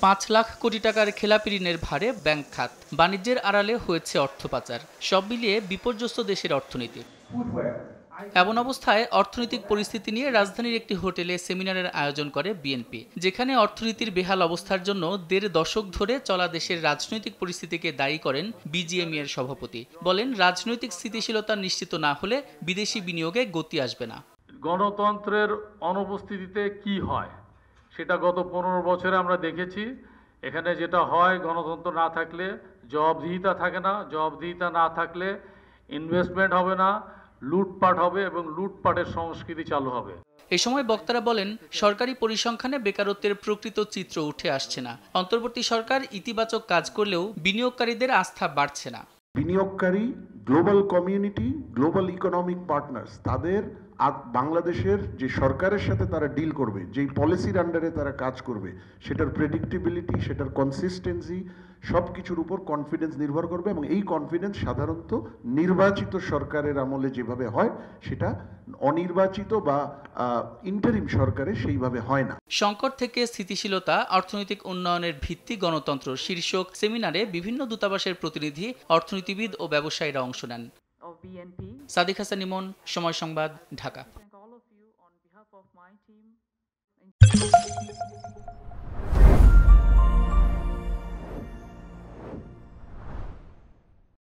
5 লাখ কোটি টাকার খেলাপি ঋণের ভারে ব্যাংক খাত, বাণিজ্যের আড়ালে হয়েছে অর্থ পাচার, সব মিলিয়ে বিপর্যস্ত দেশের অর্থনীতি। এমন অবস্থায় অর্থনৈতিক পরিস্থিতি নিয়ে রাজধানীর একটি হোটেলে সেমিনারের আয়োজন করে বিএনপি, যেখানে অর্থনীতির বেহাল অবস্থার জন্য 1.5 দশক ধরে চলা দেশের রাজনৈতিক পরিস্থিতিকে দায়ী করেন বিজিএমইএ এর সভাপতি। বলেন, রাজনৈতিক স্থিতিশীলতা নিশ্চিত না হলে বিদেশি বিনিয়োগে গতি আসবে না। গণতন্ত্রের অনুপস্থিতিতে কি হয় সেটা গত 15 বছরে আমরা দেখেছি। এখানে যেটা হয়, গণতন্ত্র না থাকলে জবাবদিহিতা থাকে না, জবাবদিহিতা না থাকলে ইনভেস্টমেন্ট হবে না, লুটপাট হবে এবং লুটপাটের সংস্কৃতি চালু হবে। এ সময় বক্তারা বলেন, সরকারি পরিসংখ্যানে বেকারত্বের প্রকৃত চিত্র উঠে আসছে না। অন্তর্বর্তী সরকার ইতিবাচক কাজ করলেও বিনিয়োগকারীদের আস্থা বাড়ছে না। বিনিয়োগকারী, global community, global economic partners, তাদের বাংলাদেশের যে সরকারের সাথে তারা ডিল করবে, যেই পলিসির আন্ডারে তারা কাজ করবে, সেটার প্রেডিক্টেবিলিটি, সেটার কনসিস্টেন্সি, সব কিছুর উপর কনফিডেন্স নির্ভর করবে। এবং এই কনফিডেন্স সাধারণত নির্বাচিত সরকারের আমলে যেভাবে হয়, সেটা অনির্বাচিত বা ইন্টারিম সরকারে সেইভাবে হয় না। সংকট থেকে স্থিতিশীলতা, অর্থনৈতিক উন্নয়নের ভিত্তি গণতন্ত্র শীর্ষক সেমিনারে বিভিন্ন দূতাবাসের প্রতিনিধি, অর্থনীতিবিদ ও ব্যবসায়ীরা অংশ নেন। সাদিক হাসান ইমন, সময় সংবাদ, ঢাকা।